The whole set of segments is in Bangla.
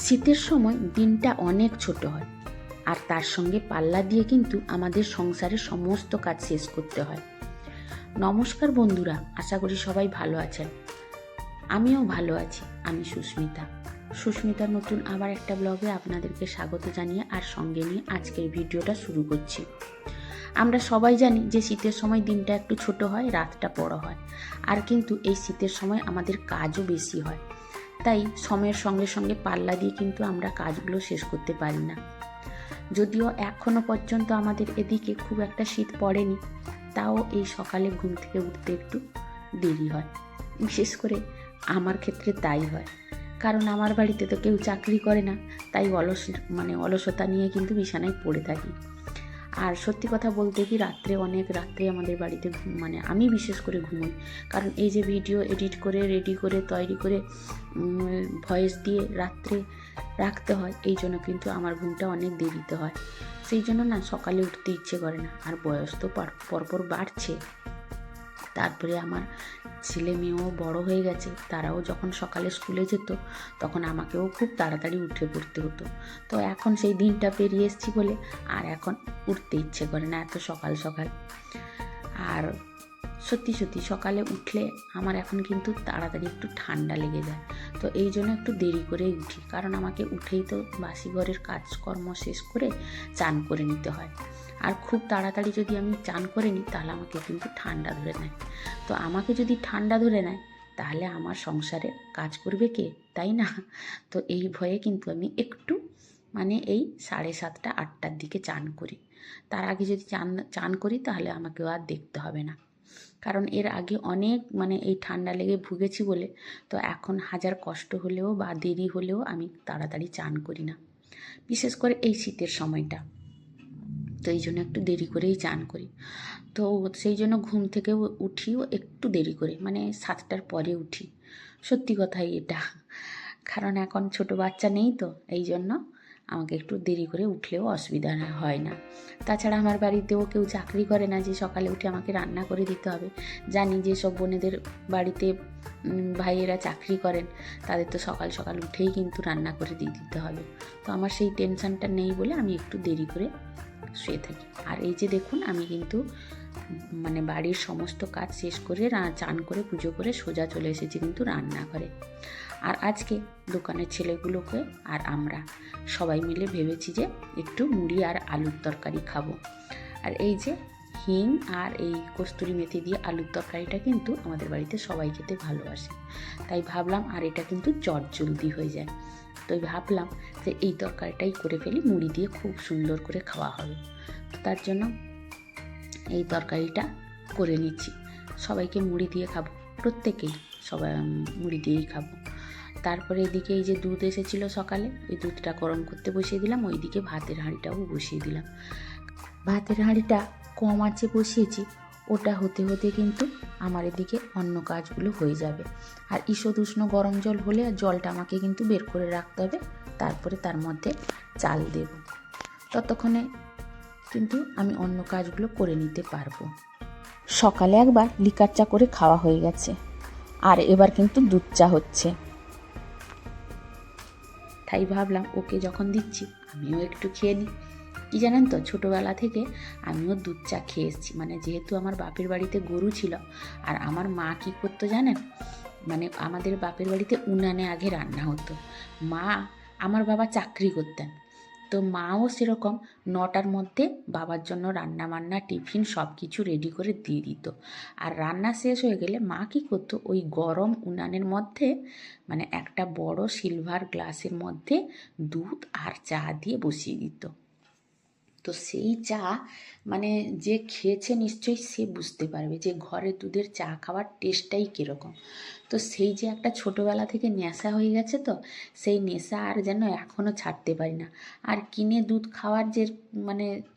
শীতের সময় দিনটা অনেক ছোট হয়, আর তার সঙ্গে পাল্লা দিয়ে কিন্তু আমাদের সংসারের সমস্ত কাজ শেষ করতে হয়। নমস্কার বন্ধুরা, আশা করি সবাই ভালো আছেন। আমিও ভালো আছি। আমি সুস্মিতার নতুন আবার একটা ব্লগে আপনাদেরকে স্বাগত জানিয়ে আর সঙ্গে নিয়ে আজকের ভিডিওটা শুরু করছি। আমরা সবাই জানি যে শীতের সময় দিনটা একটু ছোট হয়, রাতটা বড় হয়, আর কিন্তু এই শীতের সময় আমাদের কাজও বেশি হয়। তাই সময়ের সঙ্গে সঙ্গে পাল্লা দিয়ে কিন্তু আমরা কাজগুলো শেষ করতে পারি না। যদিও এখনো পর্যন্ত আমাদের এদিকে খুব একটা শীত পড়েনি, তাও এই সকালে ঘুম থেকে উঠতে একটু দেরি হয়। বিশেষ করে আমার ক্ষেত্রে তাই হয়, কারণ আমার বাড়িতে তো কেউ চাকরি করে না, তাই অলসতা নিয়ে কিন্তু বিছানায় পড়ে থাকি। আর সত্যি কথা বলতে কি, অনেক রাত্রে আমাদের বাড়িতে আমি বিশেষ করে ঘুমোই, কারণ এই যে ভিডিও এডিট করে রেডি করে তৈরি করে ভয়েস দিয়ে রাত্রে রাখতে হয়, এই জন্য কিন্তু আমার ঘুমটা অনেক দেরিতে হয়। সেই জন্য না সকালে উঠতে ইচ্ছে করে না। আর বয়স তো পরপর বাড়ছে, তারপরে আমার ছেলে মেয়েও বড় হয়ে গেছে, তারাও যখন সকালে স্কুলে যেত তখন আমাকেও খুব তাড়াতাড়ি উঠে পড়তে হতো। তো এখন সেই দিনটা পেরিয়ে এসেছি বলে আর এখন উঠতে ইচ্ছে করে না এত সকাল সকাল। আর সত্যি সকালে উঠলে আমার এখন কিন্তু তাড়াতাড়ি একটু ঠান্ডা লেগে যায়, তো এই জন্য একটু দেরি করেই উঠি, কারণ আমাকে উঠেই তো বাসি ঘরের কাজকর্ম শেষ করে চান করে নিতে হয়। আর খুব তাড়াতাড়ি যদি আমি চান করে নিই তাহলে আমাকে কিন্তু ঠান্ডা ধরে নেয়। তো আমাকে যদি ঠান্ডা ধরে নেয় তাহলে আমার সংসারে কাজ করবে কে, তাই না? তো এই ভয়ে কিন্তু আমি একটু এই 7:30 8টার দিকে চান করি। তার আগে যদি চান করি তাহলে আমাকেও আর দেখতে হবে না, কারণ এর আগে অনেক এই ঠান্ডা লেগে ভুগেছি বলে তো এখন হাজার কষ্ট হলেও বা দেরি হলেও আমি তাড়াতাড়ি চান করি না, বিশেষ করে এই শীতের সময়টা। তো এই জন্য একটু দেরি করেই চান করি। তো সেই জন্য ঘুম থেকে উঠিও একটু দেরি করে, 7টার পরে উঠি। সত্যি কথাই এটা, কারণ এখন ছোট বাচ্চা নেই, তো এই জন্য আমাকে একটু দেরি করে উঠলেও অসুবিধা হয় না। তাছাড়া আমার বাড়িতেও কেউ চাকরি করে না যে সকালে উঠে আমাকে রান্না করে দিতে হবে। জানি যে সব বোনেদের বাড়িতে ভাইয়েরা চাকরি করেন, তাদের তো সকাল সকাল উঠেই কিন্তু রান্না করে দিয়ে দিতে হবে। তো আমার সেই টেনশনটা নেই বলে আমি একটু দেরি করে শুয়ে থাকি। আর এই যে দেখুন, আমি কিন্তু বাড়ির সমস্ত কাজ শেষ করে চান করে পুজো করে সোজা চলে এসেছি কিন্তু রান্নাঘরে। আর আজকে দোকানের ছেলেগুলোকে আর আমরা সবাই মিলে ভেবেছি যে একটু মুড়ি আর আলুর তরকারি খাবো। আর এই যে হিং আর এই কস্তুরি মেথি দিয়ে আলুর তরকারিটা কিন্তু আমাদের বাড়িতে সবাই খেতে ভালোবাসে, তাই ভাবলাম, আর এটা কিন্তু জলদি হয়ে যায়, তো ভাবলাম যে এই তরকারিটাই করে ফেলি, মুড়ি দিয়ে খুব সুন্দর করে খাওয়া হবে। তো তার জন্য এই তরকারিটা করে নিচ্ছি। সবাইকে মুড়ি দিয়ে খাবো, প্রত্যেকেই সবাই মুড়ি দিয়েই খাবো। তারপরে এদিকে এই যে দুধ এসেছিলো সকালে, ওই দুধটা গরম করতে বসিয়ে দিলাম, ওইদিকে ভাতের হাঁড়িটাও বসিয়ে দিলাম। ভাতের হাঁড়িটা কম আঁচে বসিয়েছি, ওটা হতে হতে কিন্তু আমার এদিকে অন্য কাজগুলো হয়ে যাবে। আর ঈষৎ উষ্ণ গরম জল হলে জলটা আমাকে কিন্তু বের করে রাখতে হবে, তারপরে তার মধ্যে চাল দেব। ততক্ষণে কিন্তু আমি অন্য কাজগুলো করে নিতে পারবো। সকালে একবার লিকার চা করে খাওয়া হয়ে গেছে, আর এবার কিন্তু দুধ চা হচ্ছে। তাই ভাবলাম ওকে যখন দিচ্ছি আমিও একটু খেয়ে নিই। কি জানেন তো, ছোটোবেলা থেকে আমিও দুধ চা খেয়ে এসেছি। যেহেতু আমার বাপের বাড়িতে গরু ছিল, আর আমার মা কী করতো জানেন, আমাদের বাপের বাড়িতে উনানে আগে রান্না হতো। আমার বাবা চাকরি করতেন, তো মাও সেরকম 9টার মধ্যে বাবার জন্য রান্না বান্না টিফিন সব কিছু রেডি করে দিয়ে দিত। আর রান্না শেষ হয়ে গেলে মা কী করতো, ওই গরম উনানের মধ্যে একটা বড় সিলভার গ্লাসের মধ্যে দুধ আর চা দিয়ে বসিয়ে দিত। তো সেই চা যে খেয়েছে নিশ্চয়ই সে বুঝতে পারবে যে ঘরে দুধের চা খাওয়ার টেস্টটাই কীরকম। তো সেই যে একটা ছোটোবেলা থেকে নেশা হয়ে গেছে, তো সেই নেশা আর যেন এখনও ছাড়তে পারি না। আর কিনে দুধ খাওয়ার যে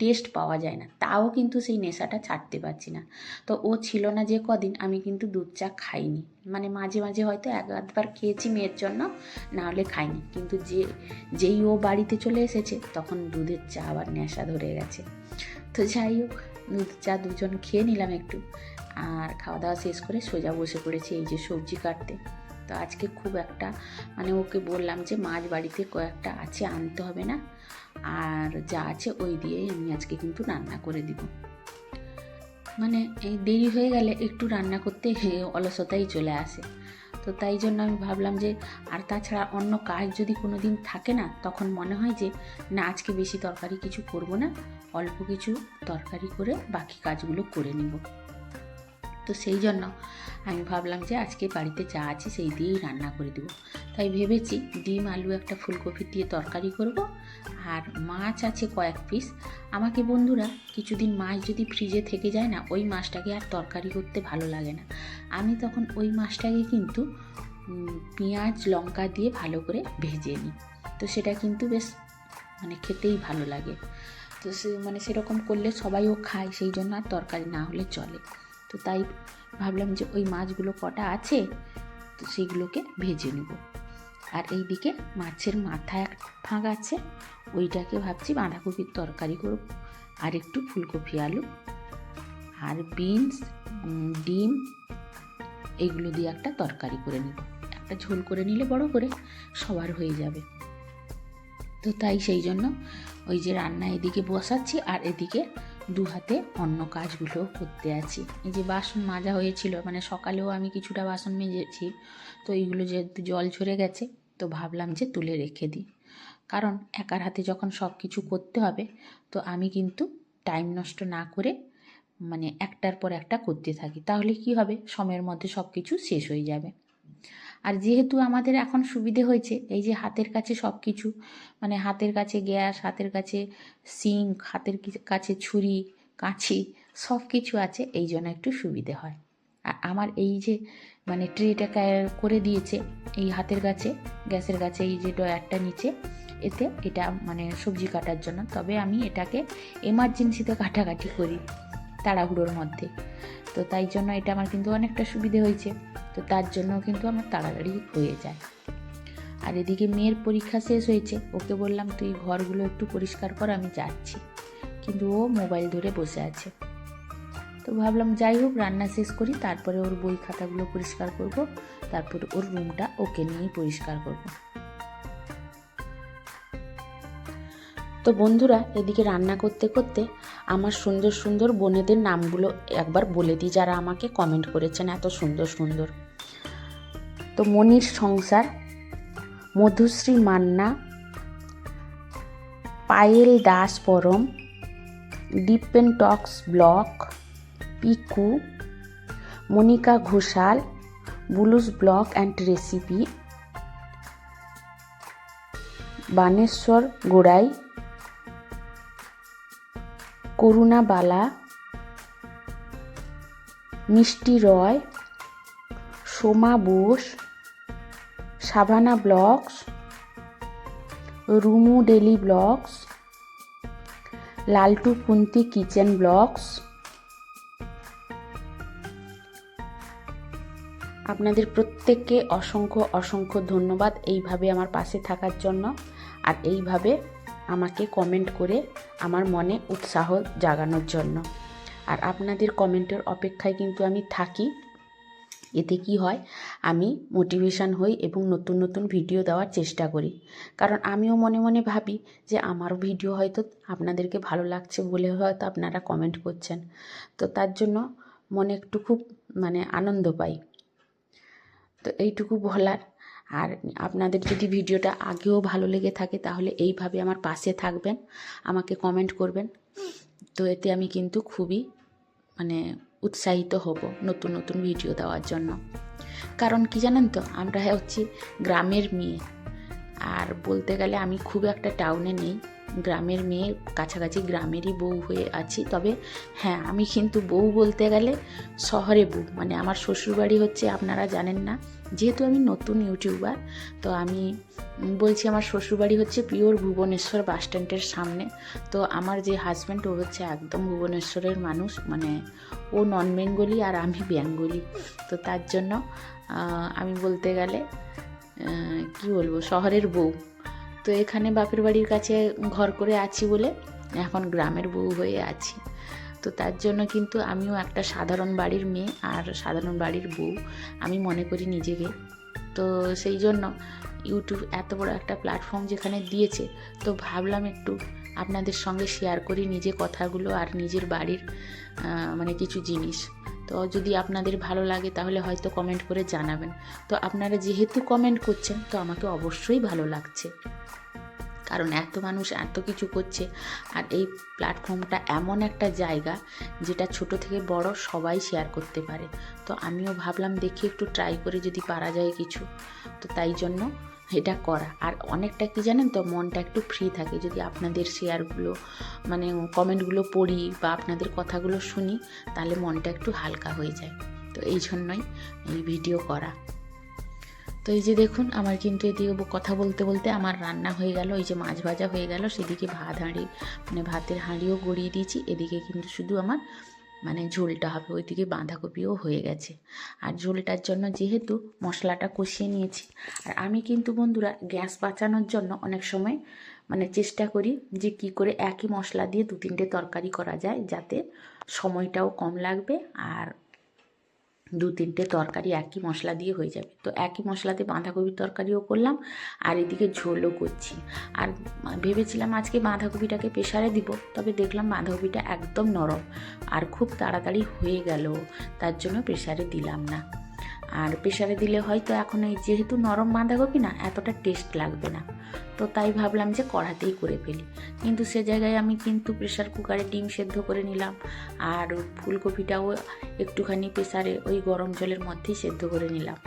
টেস্ট পাওয়া যায় না, তাও কিন্তু সেই নেশাটা ছাড়তে পারছি না। তো ও ছিল না যে কদিন, আমি কিন্তু দুধ চা খাইনি। মাঝে মাঝে হয়তো এক আধবার খেয়েছি মেয়ের জন্য, না হলে খাইনি। কিন্তু যেই ও বাড়িতে চলে এসেছে তখন দুধের চা আবার নেশা ধরে গেছে। তো যাই হোক, দুধ চা দুজন খেয়ে নিলাম একটু, আর খাওয়া দাওয়া শেষ করে সোজা বসে পড়েছি এই যে সবজি কাটতে। তো আজকে খুব একটা মানে ওকে বললাম যে মাছ বাড়িতে কয়েকটা আছে, আনতে হবে না, আর যা আছে ওই দিয়েই আমি আজকে কিন্তু রান্না করে দিব। মানে এই দেরি হয়ে গেলে একটু রান্না করতে অলসতাই চলে আসে। তো তাই জন্য আমি ভাবলাম যে, আর তাছাড়া অন্য কাজ যদি কোনো দিন থাকে না, তখন মনে হয় যে না আজকে বেশি তরকারি কিছু করব না, অল্প কিছু তরকারি করে বাকি কাজগুলো করে নিব। তো সেই জন্য আমি ভাবলাম যে আজকে বাড়িতে যা আছে সেই দিয়েই রান্না করে দেবো। তাই ভেবেছি ডিম আলু একটা ফুলকপি দিয়ে তরকারি করব, আর মাছ আছে কয়েক পিস। আমাকে বন্ধুরা কিছুদিন মাছ যদি ফ্রিজে থেকে যায় না, ওই মাছটাকে আর তরকারি করতে ভালো লাগে না। আমি তখন ওই মাছটাকে কিন্তু পেঁয়াজ লঙ্কা দিয়ে ভালো করে ভেজে নিই। তো সেটা কিন্তু বেশ মানে খেতেই ভালো লাগে। তো সেরকম করলে সবাইও খায়, সেই জন্য আর তরকারি না হলে চলে। তো তাই ভাবলাম যে ওই মাছগুলো কটা আছে, তো সেইগুলোকে ভেজে নেব। আর এইদিকে মাছের মাথা এক ভাগ আছে, ওইটাকে ভাবছি বাঁধাকপির তরকারি করব, আর একটু ফুলকপি আলু আর বিনস ডিম এইগুলো দিয়ে একটা তরকারি করে নেব। একটা ঝোল করে নিলে বড় করে সবার হয়ে যাবে। তো তাই সেই জন্য ওই যে রান্না এদিকে বসাচ্ছি, আর এদিকে দু হাতে অন্য কাজগুলো করতে আছি। এই যে বাসন মাজা হয়েছিল, মানে সকালেও আমি কিছুটা বাসন মেজেছি, তো এইগুলো যেহেতু জল ঝরে গেছে, তো ভাবলাম যে তুলে রেখে দিই। কারণ একার হাতে যখন সব কিছু করতে হবে, তো আমি কিন্তু টাইম নষ্ট না করে মানে একটার পর একটা করতে থাকি, তাহলে কি হবে, সময়ের মধ্যে সব কিছু শেষ হয়ে যাবে। আর যেহেতু আমাদের এখন সুবিধে হয়েছে, এই যে হাতের কাছে সব কিছু, মানে হাতের কাছে গ্যাস, হাতের কাছে সিঙ্ক, হাতের কাছে ছুরি কাঁচি সব কিছু আছে, এই জন্য একটু সুবিধে হয়। আর আমার এই যে মানে ট্রেটা করে দিয়েছে এই হাতের কাছে, গ্যাসের কাছে এই যে ডয়ারটা নিচে, এতে এটা মানে সবজি কাটার জন্য। তবে আমি এটাকে এমার্জেন্সিতে কাটাকাটি করি তাড়াহুড়োর মধ্যে, তো তাই জন্য এটা আমার কিন্তু অনেকটা সুবিধে হয়েছে। তো তার জন্য কিন্তু আমার তাড়াতাড়ি হয়ে যায়। আর এদিকে মেয়ের পরীক্ষা শেষ হয়েছে, ওকে বললাম তুই ঘরগুলো একটু পরিষ্কার কর, আমি যাচ্ছি, কিন্তু ও মোবাইল ধরে বসে আছে। তো ভাবলাম যাই হোক রান্না শেষ করি, তারপরে ওর বই খাতাগুলো পরিষ্কার করব, তারপরে ওর রুমটা ওকে নিয়েই পরিষ্কার করব। তো বন্ধুরা এদিকে রান্না করতে করতে আমার সুন্দর সুন্দর বোনেদের নামগুলো একবার বলে দিই, যারা আমাকে কমেন্ট করেছেন এত সুন্দর সুন্দর। তো মনির সংসার, Madhushree Manna, Payel Das Param, Dipen talks blog, Piku, Monika Ghoshal, Bulus blog and recipe, Baneshwar Gorai, Karuna Bala, Mishti Roy, Soma Bose, Savannah blogs, Rumu daily blogs, Laltu Kunti kitchen blogs. আপনাদের প্রত্যেককে অসংখ্য অসংখ্য ধন্যবাদ এইভাবে আমার পাশে থাকার জন্য, আর এইভাবে আমাকে কমেন্ট করে আমার মনে উৎসাহ জাগানোর জন্য। আর আপনাদের কমেন্টের অপেক্ষায় কিন্তু আমি থাকি। এতে কি হয়, আমি মোটিভেশন হই এবং নতুন নতুন ভিডিও দেওয়ার চেষ্টা করি। কারণ আমিও মনে মনে ভাবি যে আমারও ভিডিও হয়তো আপনাদেরকে ভালো লাগছে বলে হয়তো আপনারা কমেন্ট করছেন। তো তার জন্য মনে একটু খুব মানে আনন্দ পাই। তো এইটুকু বলার। আর আপনাদের যদি ভিডিওটা আগেও ভালো লেগে থাকে, তাহলে এইভাবে আমার পাশে থাকবেন, আমাকে কমেন্ট করবেন। তো এতে আমি কিন্তু খুবই মানে উৎসাহিত হব নতুন নতুন ভিডিও দেওয়ার জন্য। কারণ কি জানেন তো, আমরা হচ্ছি গ্রামের মেয়ে, আর বলতে গেলে আমি খুব একটা টাউনে নেই, গ্রামের মেয়ে, কাছাকাছি গ্রামেরই বউ হয়ে আছি। তবে হ্যাঁ, আমি কিন্তু বউ বলতে গেলে শহরে বউ, মানে আমার শ্বশুরবাড়ি হচ্ছে, আপনারা জানেন না, যেহেতু আমি নতুন ইউটিউবার, তো আমি বলছি আমার শ্বশুরবাড়ি হচ্ছে পিওর ভুবনেশ্বর বাস স্ট্যান্ডের সামনে। তো আমার যে হাজব্যান্ড, ও হচ্ছে একদম ভুবনেশ্বরের মানুষ, মানে ও নন বেঙ্গলি আর আমি বেঙ্গলি। তো তার জন্য আমি বলতে গেলে কি বলবো, শহরের বউ। তো এখানে বাপের বাড়ির কাছে ঘর করে আছি বলে এখন গ্রামের বউ হয়ে আছি। তো তার জন্য কিন্তু আমিও একটা সাধারণ বাড়ির মেয়ে আর সাধারণ বাড়ির বউ আমি মনে করি নিজেকে। তো সেই জন্য ইউটিউব এত বড় একটা প্ল্যাটফর্ম যেখানে দিয়েছে, তো ভাবলাম একটু আপনাদের সঙ্গে শেয়ার করি নিজে কথাগুলো আর নিজের বাড়ির মানে কিছু জিনিস। তো যদি আপনাদের ভালো লাগে তাহলে হয়তো কমেন্ট করে জানাবেন। তো আপনারা যেহেতু কমেন্ট করছেন, তো আমাকে অবশ্যই ভালো লাগছে, কারণ এত মানুষ এত কিছু করছে। আর এই প্ল্যাটফর্মটা এমন একটা জায়গা যেটা ছোট থেকে বড় সবাই শেয়ার করতে পারে। তো আমিও ভাবলাম দেখি একটু ট্রাই করে যদি পারা যায় কিছু, তো তাই জন্য এটা করা। আর অনেকটা কি জানেন তো, মনটা একটু ফ্রি থাকে যদি আপনাদের শেয়ারগুলো মানে কমেন্টগুলো পড়ি বা আপনাদের কথাগুলো শুনি, তাহলে মনটা একটু হালকা হয়ে যায়। তো এই জন্যই এই ভিডিও করা। তো এই যে দেখুন, আমার কিন্তু এদিকে কথা বলতে বলতে আমার রান্না হয়ে গেল। এই যে মাছ ভাজা হয়ে গেল, সেদিকে ভাত হাঁড়ি মানে ভাতের হাঁড়িও গড়িয়ে দিয়েছি। এদিকে কিন্তু শুধু আমার মানে ঝোলটা হবে, ওইদিকে বাঁধাকপিও হয়ে গেছে। আর ঝোলটার জন্য যেহেতু মশলাটা কষিয়ে নিয়েছি, আর আমি কিন্তু বন্ধুরা গ্যাস বাঁচানোর জন্য অনেক সময় মানে চেষ্টা করি যে কি করে একই মশলা দিয়ে 2-3টে তরকারি করা যায়, যাতে সময়টাও কম লাগবে আর 2-3টে তরকারি একই মশলা দিয়ে হয়ে যাবে। তো একই মশলাতে বাঁধাকপির তরকারিও করলাম আর এদিকে ঝোলও করছি। আর ভেবেছিলাম আজকে বাঁধাকপিটাকে প্রেসারে দিব, তবে দেখলাম বাঁধাকপিটা একদম নরম আর খুব তাড়াতাড়ি হয়ে গেল, তার জন্য প্রেসারে দিলাম না। আর প্রেসারে দিলে হয়তো এখন এই যেহেতু নরম বাঁধাকপি না, এতটা টেস্ট লাগবে না, তো তাই ভাবলাম যে কড়াতেই করে ফেলি। কিন্তু সে জায়গায় আমি কিন্তু প্রেসার কুকারে ডিম সেদ্ধ করে নিলাম আর ফুলকপিটাও একটুখানি প্রেসারে ওই গরম জলের মধ্যেই সেদ্ধ করে নিলাম।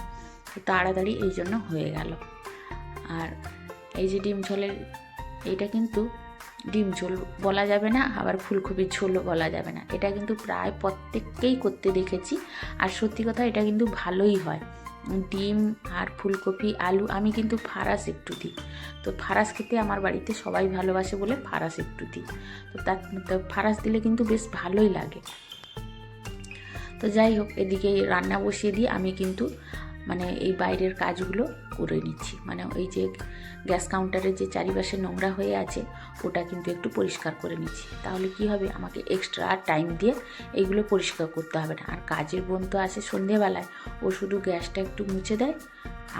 তো তাড়াতাড়ি এই জন্য হয়ে গেল। আর এই যে ডিম ঝোলের, এইটা কিন্তু ডিম ঝোল বলা যাবে না, আবার ফুলকপির ঝোলও বলা যাবে না। এটা কিন্তু প্রায় প্রত্যেককেই করতে দেখেছি, আর সত্যি কথা এটা কিন্তু ভালোই হয়। ডিম আর ফুলকপি আলু আমি কিন্তু ফারাস একটু দিই। তো ফারাস খেতে আমার বাড়িতে সবাই ভালোবাসে বলে ফারাস একটু দিই। তো তার ফারাস দিলে কিন্তু বেশ ভালোই লাগে। তো যাই হোক, এদিকে রান্না বসিয়ে দিয়ে আমি কিন্তু মানে এই বাইরের কাজগুলো করে নিচ্ছি। মানে ওই যে গ্যাস কাউন্টারের যে চারিপাশে নোংরা হয়ে আছে, ওটা কিন্তু একটু পরিষ্কার করে নিচ্ছি। তাহলে কি হবে, আমাকে এক্সট্রা টাইম দিয়ে এইগুলো পরিষ্কার করতে হবে না। আর কাজের বোন তো আসে সন্ধেবেলায়, ও শুধু গ্যাসটা একটু মুছে দেয়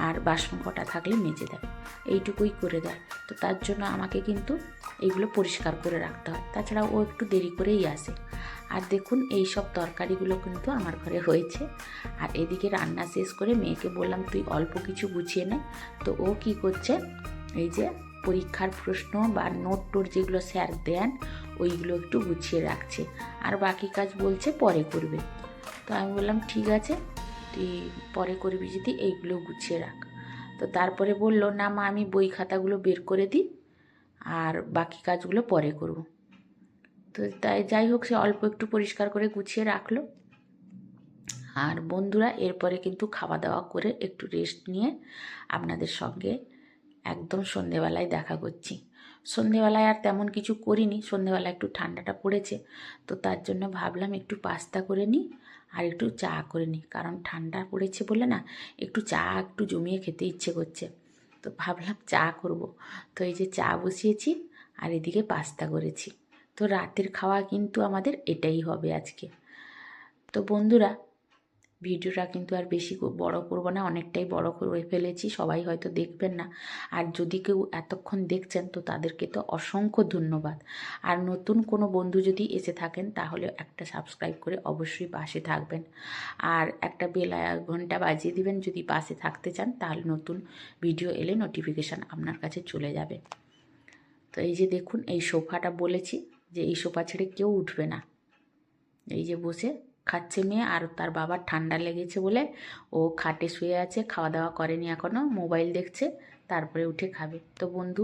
আর বাসন কটা থাকলে মেজে দেয়, এইটুকুই করে দেয়। তো তার জন্য আমাকে কিন্তু এইগুলো পরিষ্কার করে রাখতে হয়। তাছাড়া ও একটু দেরি করেই আসে। আর দেখুন এই সব তরকারিগুলো কিন্তু আমার ঘরে হয়েছে। আর এদিকে রান্না শেষ করে মেয়েকে বললাম তুই অল্প কিছু গুছিয়ে নে। তো ও কি করছে, এই যে পরীক্ষার প্রশ্ন বা নোট টোট যেগুলো স্যার দেন ওইগুলো একটু গুছিয়ে রাখছে, আর বাকি কাজ বলছে পরে করবে। তো আমি বললাম ঠিক আছে, তুই পরে করবি যদি এইগুলো গুছিয়ে রাখ। তো তারপরে বলল না মা, আমি বই খাতাগুলো বের করে দিই আর বাকি কাজগুলো পরে করব। তো তাই যাই হোক, সে অল্প একটু পরিষ্কার করে গুছিয়ে রাখলো। আর বন্ধুরা, এরপরে কিন্তু খাওয়া দাওয়া করে একটু রেস্ট নিয়ে আপনাদের সঙ্গে একদম সন্ধেবেলায় দেখা করছি। সন্ধেবেলায় আর তেমন কিছু করিনি, সন্ধেবেলায় একটু ঠান্ডাটা পড়েছে, তো তার জন্য ভাবলাম একটু পাস্তা করে নিই আর একটু চা করে নিই। কারণ ঠান্ডা পড়েছে বলে না, একটু চা একটু জমিয়ে খেতে ইচ্ছে করছে, তো ভাবলাম চা করব। তো এই যে চা বসিয়েছি আর এদিকে পাস্তা করেছি। তো রাতের খাওয়া কিন্তু আমাদের এটাই হবে আজকে। তো বন্ধুরা, ভিডিওটা কিন্তু আর বেশি বড় করব না, অনেকটাই বড় করে ফেলেছি, সবাই হয়তো দেখবেন না। আর যদি কেউ এতক্ষণ দেখছেন তো তাদেরকে তো অসংখ্য ধন্যবাদ। আর নতুন কোনো বন্ধু যদি এসে থাকেন তাহলে একটা সাবস্ক্রাইব করে অবশ্যই পাশে থাকবেন, আর একটা বেল ঘন্টা বাজিয়ে দিবেন যদি পাশে থাকতে চান, তাহলে নতুন ভিডিও এলে নোটিফিকেশান আপনার কাছে চলে যাবে। তো এই যে দেখুন, এই সোফাটা বলেছি যে এই সোফা ছেড়ে কেউ উঠবে না। এই যে বসে খাচ্ছে মেয়ে, আর তার বাবার ঠান্ডা লেগেছে বলে ও খাটে শুয়ে আছে, খাওয়া দাওয়া করেনি এখনও, মোবাইল দেখছে, তারপরে উঠে খাবে। তো বন্ধু